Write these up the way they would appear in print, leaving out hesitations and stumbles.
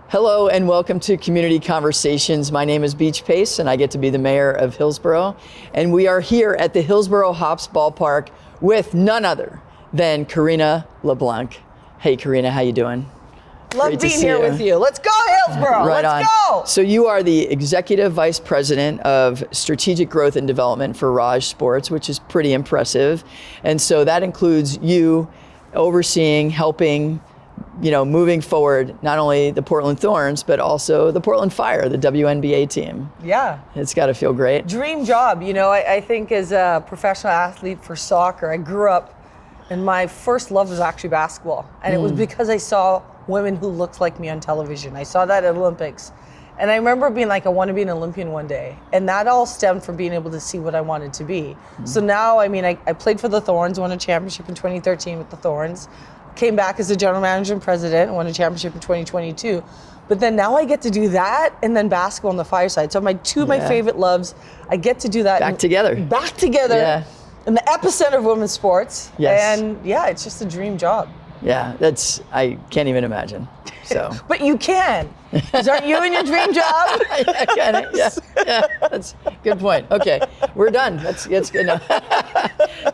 Hello and welcome to Community Conversations. My name is Beach Pace and I get to be the mayor of Hillsboro. And we are here at the Hillsboro Hops Ballpark with none other than Karina LeBlanc. Hey Karina, how you doing? Love being here with you. Let's go Hillsboro, let's go! So you are the Executive Vice President of Strategic Growth and Development for RAJ Sports, which is pretty impressive. And so that includes you overseeing, helping, moving forward, not only the Portland Thorns, but also the Portland Fire, the WNBA team. Yeah. It's got to feel great. Dream job. I think as a professional athlete for soccer, I grew up and my first love was actually basketball. And it was because I saw women who looked like me on television. I saw that at Olympics. And I remember being like, I want to be an Olympian one day. And that all stemmed from being able to see what I wanted to be. So now, I played for the Thorns, won a championship in 2013 with the Thorns. Came back as the general manager and president, won a championship in 2022. But then now I get to do that and then basketball on the fireside. So two of my favorite loves, I get to do that. Back together. Yeah. In the epicenter of women's sports. Yes. And yeah, it's just a dream job. Yeah, I can't even imagine. So. But you can. Because aren't you in your dream job? Yeah, that's a good point. Okay, we're done. That's good enough.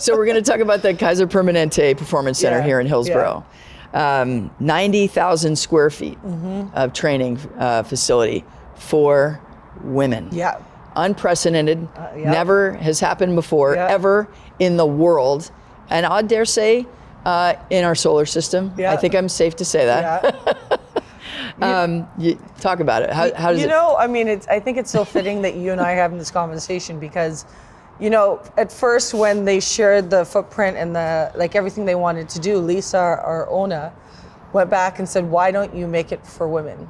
So we're going to talk about the Kaiser Permanente Performance Center here in Hillsboro. 90,000 square feet of training facility for women. Yeah. Unprecedented. Never has happened before, ever in the world. And I dare say, in our solar system. I think I'm safe to say that. You talk about it. How does it? I think it's so fitting that you and I are having this conversation because, at first when they shared the footprint and everything they wanted to do, Lisa, our owner, went back and said, why don't you make it for women?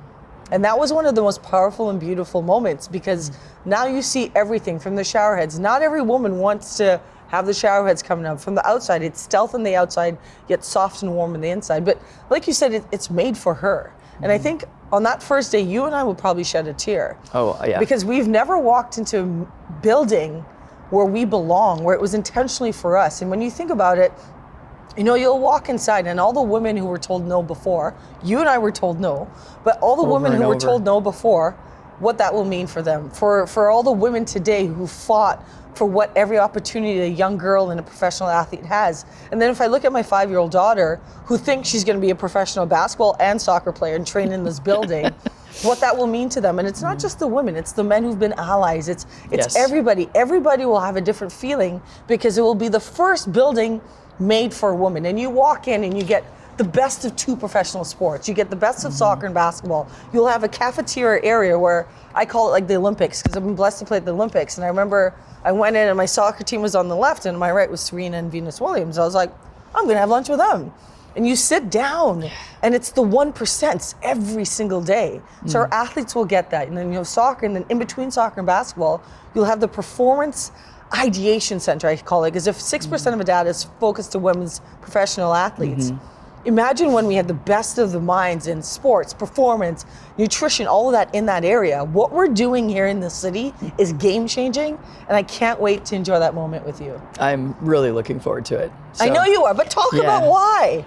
And that was one of the most powerful and beautiful moments because now you see everything from the shower heads. Not every woman wants to have the shower heads coming up. From the outside, it's stealth on the outside, yet soft and warm on the inside. But like you said, it's made for her. And I think on that first day, you and I will probably shed a tear. Oh, yeah. Because we've never walked into a building where we belong, where it was intentionally for us. And when you think about it, you'll walk inside and all the women who were told no before, you and I were told no, but all the women who were told no before, what that will mean for them. For all the women today who fought for what every opportunity a young girl and a professional athlete has. And then if I look at my 5-year-old daughter who thinks she's going to be a professional basketball and soccer player and train in this building, what that will mean to them. And it's not just the women, it's the men who've been allies. It's everybody. Everybody will have a different feeling because it will be the first building made for a woman. And you walk in and you get the best of two professional sports. You get the best of soccer and basketball. You'll have a cafeteria area where I call it like the Olympics because I've been blessed to play at the Olympics. And I remember I went in and my soccer team was on the left and my right was Serena and Venus Williams. I was like, I'm gonna have lunch with them. And you sit down and it's the 1% every single day. So our athletes will get that. And then you have soccer, and then in between soccer and basketball, you'll have the performance ideation center, I call it, because if 6% of the data is focused to women's professional athletes, imagine when we had the best of the minds in sports, performance, nutrition, all of that in that area. What we're doing here in the city is game changing, and I can't wait to enjoy that moment with you. I'm really looking forward to it. So. I know you are, but talk about why.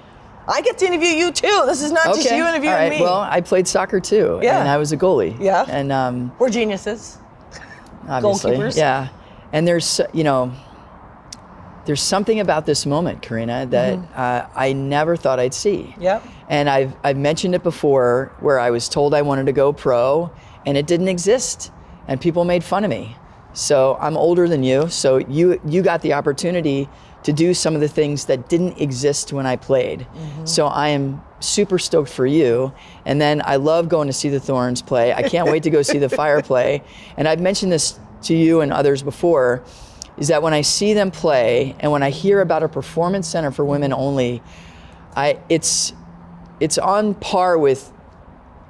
I get to interview you too. This is not just you interviewing me. Well, I played soccer too, and I was a goalie. Yeah. And we're geniuses. Obviously. Goalkeepers. Yeah. And there's something about this moment, Karina, that I never thought I'd see. Yep. And I've mentioned it before where I was told I wanted to go pro and it didn't exist and people made fun of me. So I'm older than you, so you got the opportunity to do some of the things that didn't exist when I played. So I am super stoked for you. And then I love going to see the Thorns play. I can't wait to go see the Fire play. And I've mentioned this to you and others before, is that when I see them play and when I hear about a performance center for women only, it's on par with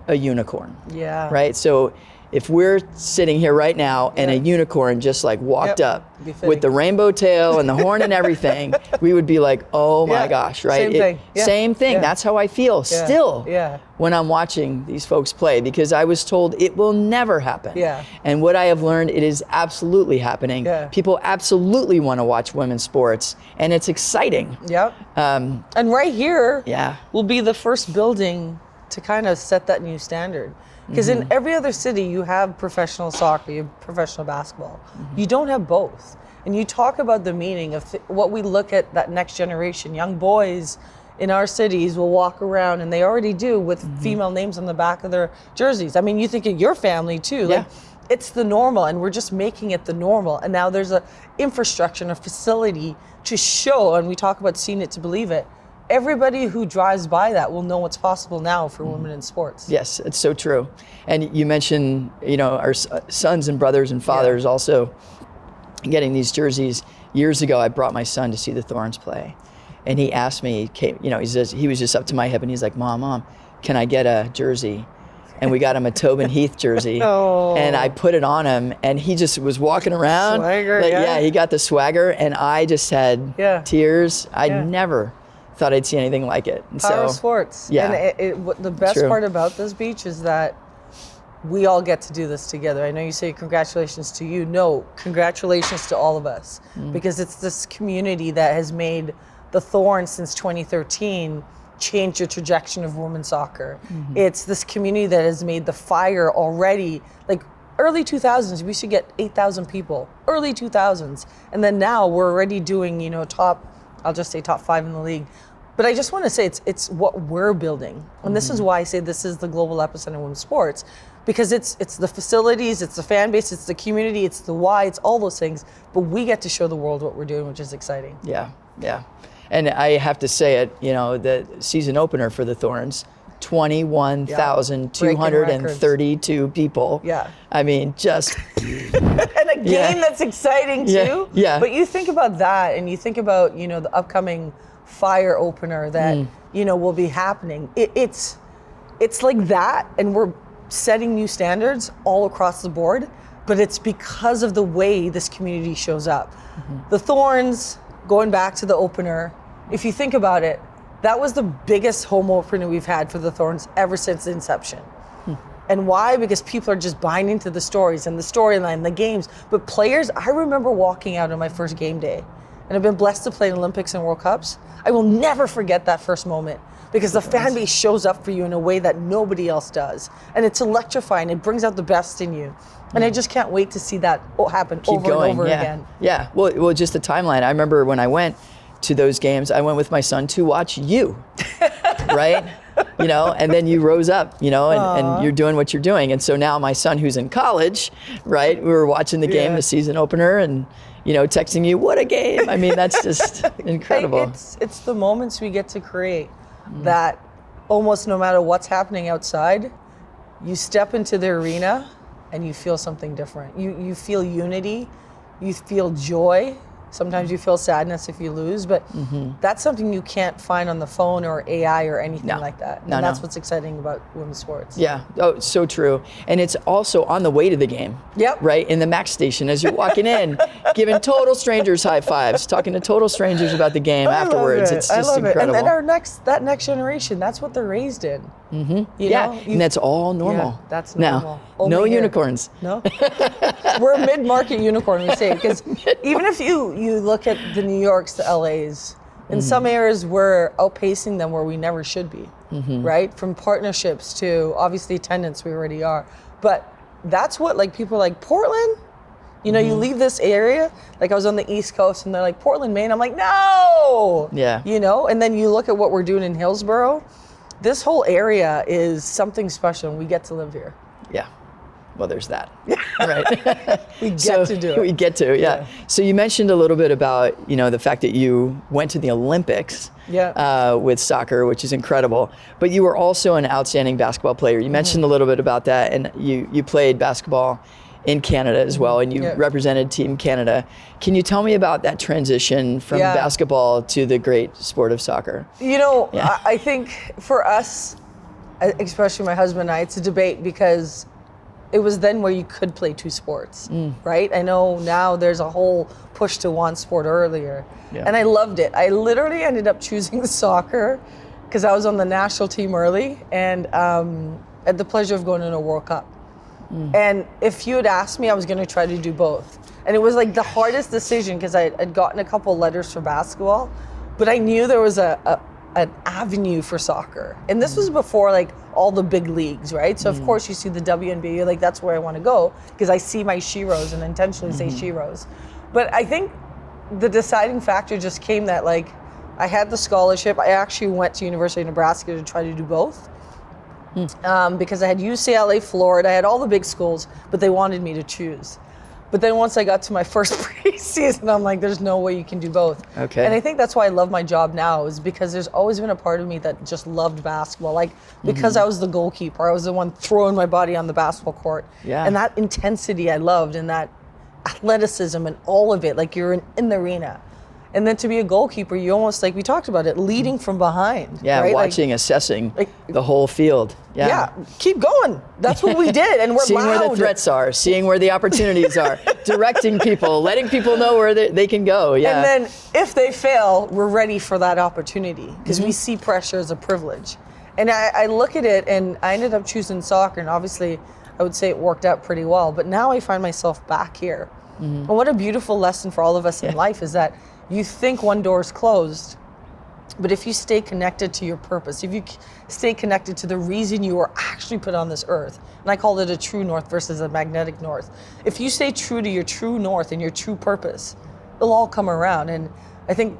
a unicorn. Yeah. Right? So if we're sitting here right now and a unicorn just like walked up with the rainbow tail and the horn and everything, we would be like, oh my gosh, right? Same thing. That's how I feel still when I'm watching these folks play, because I was told it will never happen. And what I have learned, it is absolutely happening. People absolutely want to watch women's sports, and it's exciting. And right here will be the first building to kind of set that new standard. Because in every other city, you have professional soccer, you have professional basketball. You don't have both. And you talk about the meaning of what we look at that next generation. Young boys in our cities will walk around, and they already do, with female names on the back of their jerseys. I mean, you think of your family too. Yeah. Like, it's the normal, and we're just making it the normal. And now there's a infrastructure and a facility to show, and we talk about seeing it to believe it. Everybody who drives by that will know what's possible now for women in sports. Yes, it's so true. And you mentioned, our sons and brothers and fathers also getting these jerseys. Years ago, I brought my son to see the Thorns play. And he asked me, he says, he was just up to my hip and he's like, Mom, can I get a jersey? And we got him a Tobin Heath jersey. And I put it on him, and he just was walking around. Swagger, he got the swagger, and I just had tears. I never thought I'd see anything like it. And Power sports. Yeah. And the best part about this beach is that we all get to do this together. I know you say congratulations to you. No, congratulations to all of us. Because it's this community that has made the Thorns since 2013 change the trajectory of women's soccer. It's this community that has made the Fire already, like early 2000s, we used to get 8,000 people, early 2000s. And then now we're already doing, I'll just say top 5 in the league. But I just want to say it's what we're building. And this is why I say this is the global epicenter of women's sports, because it's the facilities, it's the fan base, it's the community, it's the why, it's all those things. But we get to show the world what we're doing, which is exciting. Yeah. And I have to say it, the season opener for the Thorns, 21,232 people. Yeah. I mean, just. And a game that's exciting too. Yeah. But you think about that, and you think about, the upcoming Fire opener that, will be happening. It's like that, and we're setting new standards all across the board, but it's because of the way this community shows up. The Thorns, going back to the opener, if you think about it, that was the biggest home opener we've had for the Thorns ever since inception. And why? Because people are just buying into the stories and the storyline, the games. But players, I remember walking out on my first game day, and I've been blessed to play in Olympics and World Cups. I will never forget that first moment, because the fan base shows up for you in a way that nobody else does. And it's electrifying. It brings out the best in you. And I just can't wait to see that happen over and over again. Yeah. Well, just the timeline. I remember when I went to those games, I went with my son to watch you, right? And then you rose up, and you're doing what you're doing. And so now my son, who's in college, right? We were watching the game, the season opener, and texting you, what a game. I mean, that's just incredible. It's the moments we get to create that almost no matter what's happening outside, you step into the arena and you feel something different. You feel unity, you feel joy. Sometimes you feel sadness if you lose, but that's something you can't find on the phone or AI or anything like that. And that's what's exciting about women's sports. Yeah, so true. And it's also on the way to the game. Yep. Right, in the Mac station as you're walking in, giving total strangers high fives, talking to total strangers about the game afterwards. It's just incredible. And then that next generation, that's what they're raised in. And that's all normal. Yeah, that's normal. Now, no unicorns. No. We're a mid-market unicorn, we say, because even if you look at the New Yorks, the LAs, in some areas we're outpacing them where we never should be, right? From partnerships to obviously attendance, we already are. But that's what people like Portland. You leave this area, like I was on the East Coast and they're like, Portland, Maine. I'm like, no. Yeah. And then you look at what we're doing in Hillsboro. This whole area is something special, and we get to live here. Yeah. Well, there's that. Right. We get to do it. We get to, yeah. So you mentioned a little bit about, the fact that you went to the Olympics with soccer, which is incredible. But you were also an outstanding basketball player. You mentioned a little bit about that, and you played basketball in Canada as well, and you represented Team Canada. Can you tell me about that transition from basketball to the great sport of soccer? I think for us, especially my husband and I, it's a debate because it was then where you could play two sports, right? I know now there's a whole push to one sport earlier, and I loved it. I literally ended up choosing soccer because I was on the national team early, and had the pleasure of going to a World Cup. And if you had asked me, I was going to try to do both. And it was like the hardest decision because I had gotten a couple letters for basketball, but I knew there was a an avenue for soccer. And this was before like all the big leagues, right? So of course you see the WNBA, you're like, that's where I want to go because I see my sheroes and intentionally say sheroes. But I think the deciding factor just came that like I had the scholarship. I actually went to University of Nebraska to try to do both. Because I had UCLA, Florida, I had all the big schools, but they wanted me to choose. But then once I got to my first preseason, I'm like, there's no way you can do both. Okay. And I think that's why I love my job now, is because there's always been a part of me that just loved basketball. Like, because I was the goalkeeper, I was the one throwing my body on the basketball court. Yeah. And that intensity I loved, and that athleticism and all of it, like you're in the arena. And then to be a goalkeeper, you almost, like we talked about it, leading from behind. Yeah, right? watching, assessing the whole field. Yeah, keep going. That's what we did, and we're seeing loud. where the threats are, seeing where the opportunities are, directing people, letting people know where they can go. Yeah. And then if they fail, we're ready for that opportunity because we see pressure as a privilege. And I look at it, and I ended up choosing soccer, and obviously I would say it worked out pretty well. But now I find myself back here. And what a beautiful lesson for all of us in life is that you think one door is closed, but if you stay connected to your purpose, if you stay connected to the reason you were actually put on this earth, and I call it a true north versus a magnetic north. If you stay true to your true north and your true purpose, it'll all come around. And I think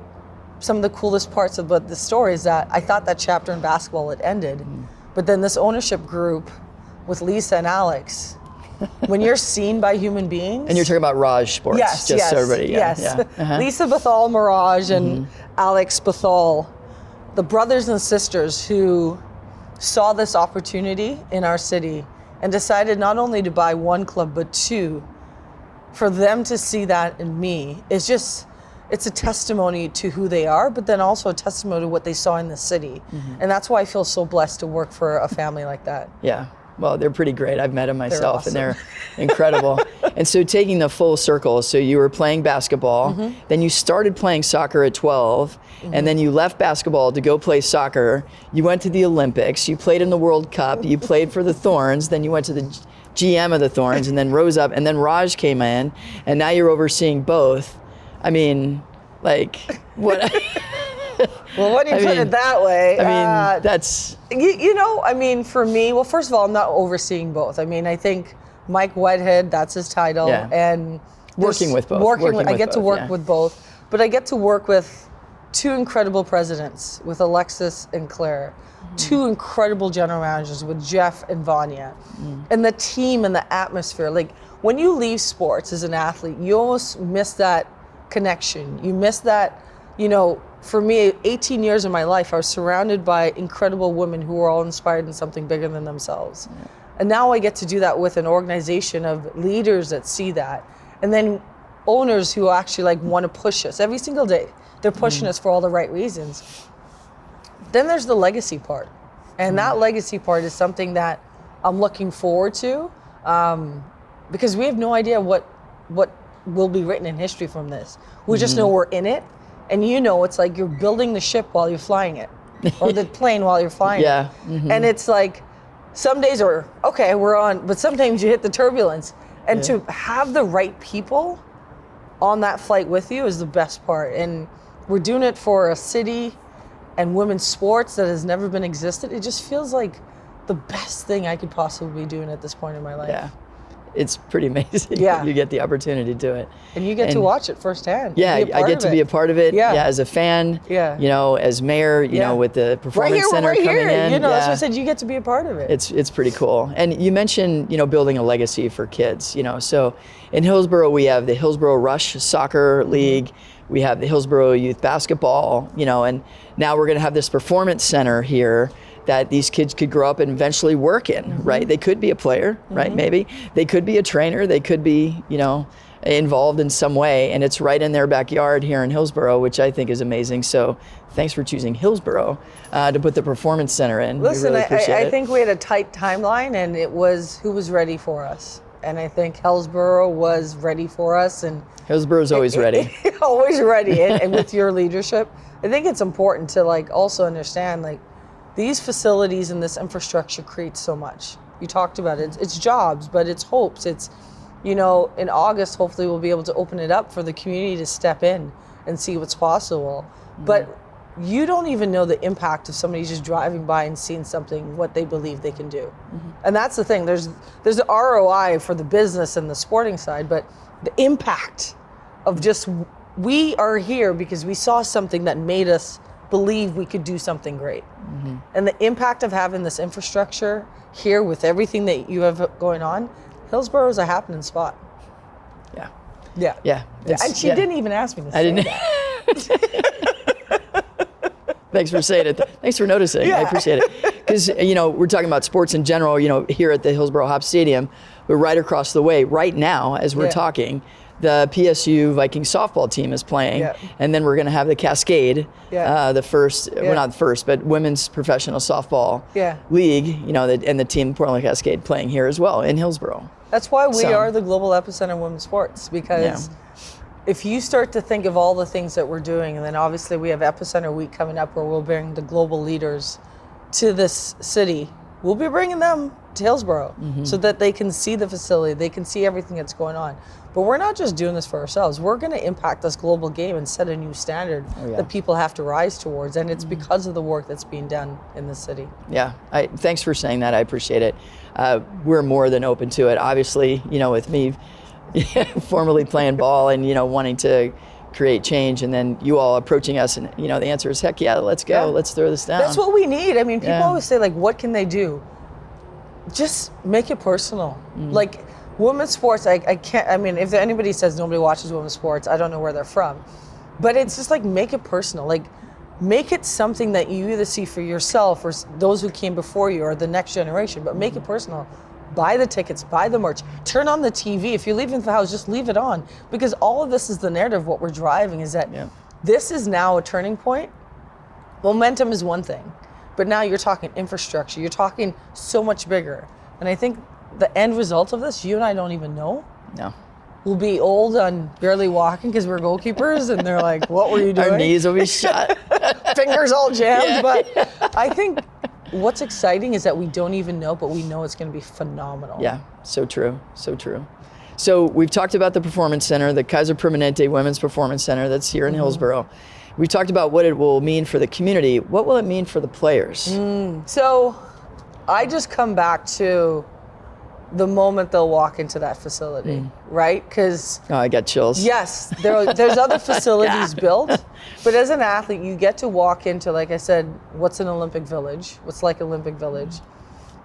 some of the coolest parts about the story is that I thought that chapter in basketball had ended, but then this ownership group with Lisa and Alex, when you're seen by human beings. And you're talking about RAJ Sports, just so everybody. Lisa Bethal Mirage and Alex Bethal, the brothers and sisters who saw this opportunity in our city and decided not only to buy one club, but two. For them to see that in me is just, it's a testimony to who they are, but then also a testimony to what they saw in the city. And that's why I feel so blessed to work for a family like that. Yeah. Well, they're pretty great. I've met them myself, awesome. and they're incredible. And so taking the full circle, so you were playing basketball, then you started playing soccer at 12, and then you left basketball to go play soccer. You went to the Olympics, you played in the World Cup, you played for the Thorns, then you went to the GM of the Thorns, and then rose up, and then Raj came in, and now you're overseeing both. I mean, like, what... Well, when you put it that way, I mean, that's... You know, I mean, for me, well, first of all, I'm not overseeing both. I mean, I think Mike Whitehead, that's his title, and... Working with both. I get to work with both, but I get to work with two incredible presidents, with Alexis and Claire, two incredible general managers with Jeff and Vanya, and the team and the atmosphere. Like, when you leave sports as an athlete, you almost miss that connection. You miss that, you know... For me, 18 years of my life, I was surrounded by incredible women who were all inspired in something bigger than themselves. And now I get to do that with an organization of leaders that see that. And then owners who actually like want to push us every single day. They're pushing us for all the right reasons. Then there's the legacy part. And that legacy part is something that I'm looking forward to because we have no idea what will be written in history from this. We just know we're in it. And you know, it's like you're building the ship while you're flying it, or the plane while you're flying it. And it's like, some days are, okay, we're on, but sometimes you hit the turbulence. And to have the right people on that flight with you is the best part. And we're doing it for a city and women's sports that has never been existed. It just feels like the best thing I could possibly be doing at this point in my life. Yeah. It's pretty amazing. Yeah. You get the opportunity to do it. And you get to watch it firsthand. Yeah, I get to be a part of it. Yeah. As a fan. Yeah. You know, as mayor, you know, with the performance center coming in. You know, that's what I said, you get to be a part of it. It's pretty cool. And you mentioned, you know, building a legacy for kids, you know. So in Hillsboro, we have the Hillsboro Rush Soccer League. We have the Hillsboro Youth Basketball, you know, and now we're going to have this performance center here that these kids could grow up and eventually work in, right? They could be a player, right? Maybe they could be a trainer. They could be, you know, involved in some way. And it's right in their backyard here in Hillsboro, which I think is amazing. So thanks for choosing Hillsboro to put the performance center in. Listen, we really appreciate it. I think we had a tight timeline, and it was who was ready for us. And I think Hillsboro was ready for us. And Hillsboro's always ready. Always ready. And with your leadership, I think it's important to like also understand like, these facilities and this infrastructure creates so much. You talked about it. It's jobs, but it's hopes. It's, you know, in August, hopefully we'll be able to open it up for the community to step in and see what's possible. But you don't even know the impact of somebody just driving by and seeing something, what they believe they can do. And that's the thing. There's the ROI for the business and the sporting side, but the impact of just, we are here because we saw something that made us believe we could do something great. And the impact of having this infrastructure here with everything that you have going on, Hillsboro is a happening spot. Yeah. Yeah. Yeah. And she didn't even ask me to say that. Thanks for saying it. Thanks for noticing. I appreciate it. Because, we're talking about sports in general, here at the Hillsboro Hop Stadium, but right across the way, right now, as we're talking, the PSU Vikings softball team is playing, and then we're going to have the Cascade, the first, well, not the first, but women's professional softball league, and the team Portland Cascade playing here as well in Hillsboro. That's why we are the global epicenter of women's sports, because if you start to think of all the things that we're doing, and then obviously we have Epicenter Week coming up where we'll bring the global leaders to this city. We'll be bringing them to Hillsboro so that they can see the facility, they can see everything that's going on. But we're not just doing this for ourselves. We're going to impact this global game and set a new standard that people have to rise towards, and it's because of the work that's being done in the city. Yeah, thanks for saying that. I appreciate it. We're more than open to it. Obviously, with me formerly playing ball and wanting to create change, and then you all approaching us, and the answer is heck yeah, let's go, let's throw this down. That's what we need. I mean, people always say, like, what can they do? Just make it personal. Like women's sports, I can't, I mean, if anybody says nobody watches women's sports, I don't know where they're from, but it's just like, make it personal. Like, make it something that you either see for yourself or those who came before you or the next generation, but make it personal. Buy the tickets, buy the merch, turn on the TV. If you're leaving the house, just leave it on, because all of this is the narrative. What we're driving is that this is now a turning point. Momentum is one thing, but now you're talking infrastructure. You're talking so much bigger. And I think the end result of this, you and I don't even know. No. We'll be old and barely walking because we're goalkeepers, and they're like, what were you doing? Our knees will be shot. Fingers all jammed. But I think what's exciting is that we don't even know, but we know it's going to be phenomenal. Yeah, so true, so true. So we've talked about the Performance Center, the Kaiser Permanente Women's Performance Center that's here in Hillsboro. We talked about what it will mean for the community. What will it mean for the players? So I just come back to the moment they'll walk into that facility, right? Because I got chills. Yes, there's other facilities built, but as an athlete, you get to walk into, like I said, what's an Olympic Village? What's like Olympic Village?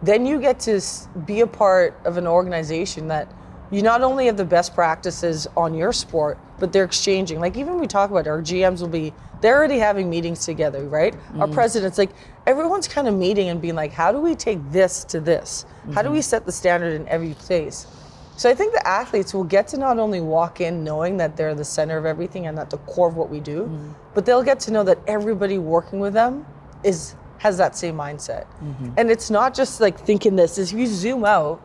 Then you get to be a part of an organization that you not only have the best practices on your sport, but they're exchanging. Like, even we talk about our GMs they're already having meetings together, right? Our presidents, like, everyone's kind of meeting and being like, how do we take this to this? How do we set the standard in every place? So I think the athletes will get to not only walk in knowing that they're the center of everything and at the core of what we do, but they'll get to know that everybody working with them has that same mindset. And it's not just like thinking this. If you zoom out,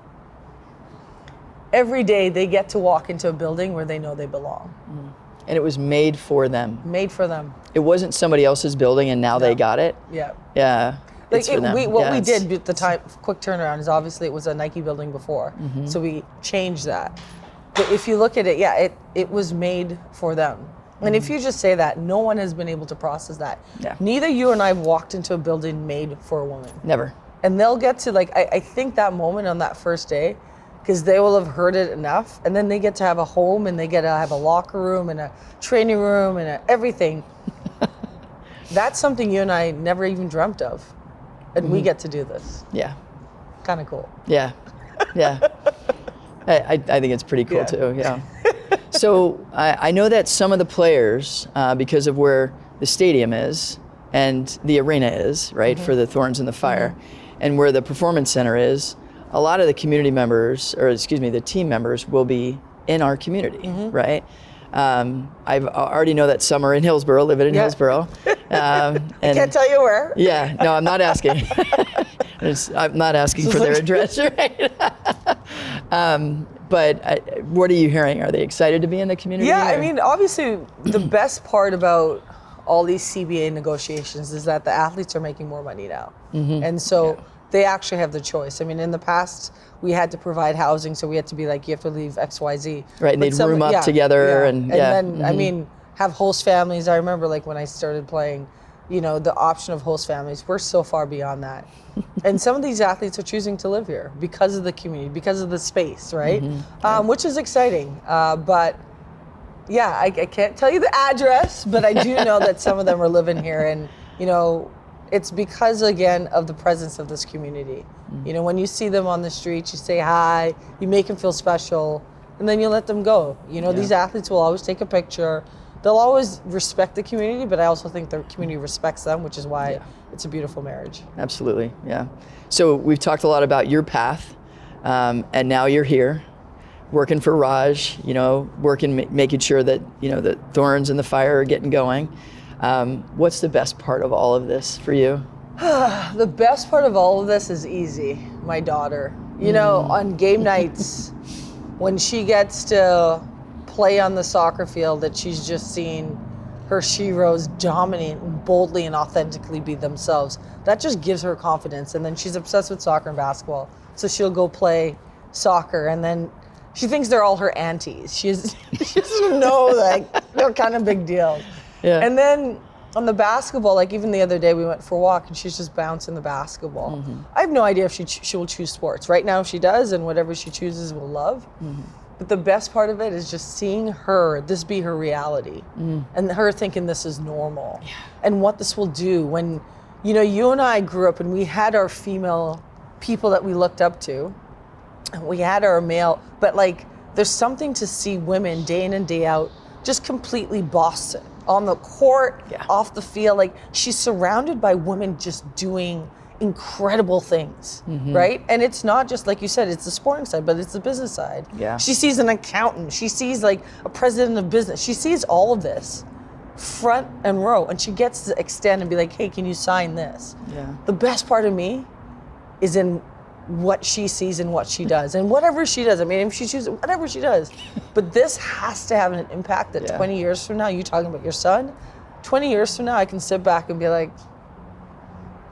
every day they get to walk into a building where they know they belong. And it was made for them. Made for them. It wasn't somebody else's building and now they got it. Yeah. Yeah. Like we did at the time, quick turnaround, is obviously it was a Nike building before. So we changed that. But if you look at it, it was made for them. And if you just say that, no one has been able to process that. Yeah. Neither you and I have walked into a building made for a woman. Never. And they'll get to, like, I think that moment on that first day, because they will have heard it enough, and then they get to have a home, and they get to have a locker room and a training room and everything. That's something you and I never even dreamt of, and we get to do this. Yeah. Kind of cool. Yeah. Yeah. I think it's pretty cool too. Yeah. So I know that some of the players, because of where the stadium is and the arena is, right, for the Thorns and the Fire, and where the Performance Center is, a lot of the community members, or excuse me, the team members will be in our community, right? I already know that some are in Hillsboro, living in Hillsboro. I can't tell you where. Yeah, no, I'm not asking. I'm not asking for their address, right? But what are you hearing? Are they excited to be in the community? Yeah, I mean, obviously, the best part about all these CBA negotiations is that the athletes are making more money now. And so they actually have the choice. I mean, in the past, we had to provide housing, so we had to be like, you have to leave X, Y, Z. Right, and they'd room up together. And then, I mean, have host families. I remember, like, when I started playing, the option of host families. We're so far beyond that. And some of these athletes are choosing to live here because of the community, because of the space, right? Which is exciting. But yeah, I can't tell you the address, but I do know that some of them are living here. And, it's because, again, of the presence of this community. When you see them on the street, you say hi, you make them feel special, and then you let them go. These athletes will always take a picture. They'll always respect the community, but I also think the community respects them, which is why it's a beautiful marriage. Absolutely, yeah. So we've talked a lot about your path, and now you're here, working for Raj, making sure that, the Thorns and the Fire are getting going. What's the best part of all of this for you? The best part of all of this is easy. My daughter. On game nights, when she gets to play on the soccer field, that she's just seen her sheroes dominate and boldly and authentically be themselves. That just gives her confidence. And then she's obsessed with soccer and basketball. So she'll go play soccer, and then she thinks they're all her aunties. She doesn't know they're kind of big deals. Yeah. And then on the basketball, even the other day we went for a walk and she's just bouncing the basketball. I have no idea if she will choose sports. Right now she does, and whatever she chooses we'll love. But the best part of it is just seeing this be her reality, and her thinking this is normal, and what this will do when, you and I grew up and we had our female people that we looked up to, and we had our male, but there's something to see women day in and day out just completely boss it on the court, off the field. She's surrounded by women just doing incredible things, right? And it's not just, like you said, it's the sporting side, but it's the business side. Yeah. She sees an accountant. She sees a president of business. She sees all of this front and row, and she gets to extend and be like, hey, can you sign this? Yeah. The best part of me is in what she sees and what she does, and whatever she does. I mean, if she chooses, whatever she does. But this has to have an impact that 20 years from now, you talking about your son, 20 years from now, I can sit back and be like,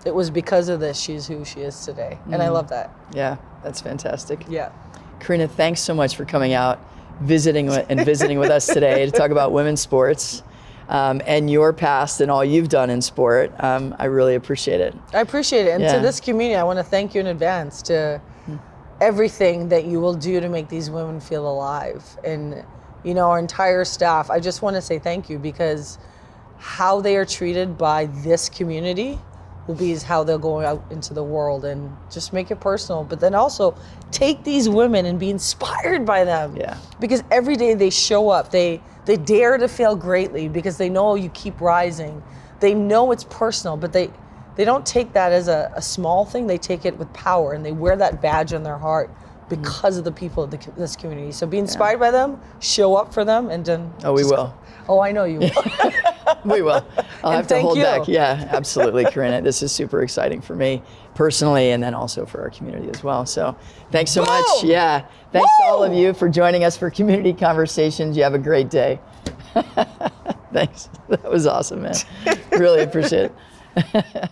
it was because of this she's who she is today. And I love that. Yeah, that's fantastic. Yeah. Karina, thanks so much for coming out, visiting with us today to talk about women's sports, and your past and all you've done in sport. I really appreciate it. I appreciate it. And to this community, I want to thank you in advance to everything that you will do to make these women feel alive. And, our entire staff, I just want to say thank you, because how they are treated by this community will be how they'll go out into the world, and just make it personal. But then also take these women and be inspired by them. Yeah. Because every day they show up, they dare to fail greatly, because they know you keep rising. They know it's personal, but they don't take that as a small thing. They take it with power, and they wear that badge on their heart because of the people of this community. So be inspired by them, show up for them, and then... Oh, we will. Oh, I know you will. We will. I'll have to hold back. Yeah, absolutely, Karina. This is super exciting for me personally, and then also for our community as well. So thanks so much. Yeah. Thanks to all of you for joining us for Community Conversations. You have a great day. Thanks. That was awesome, man. Really appreciate it.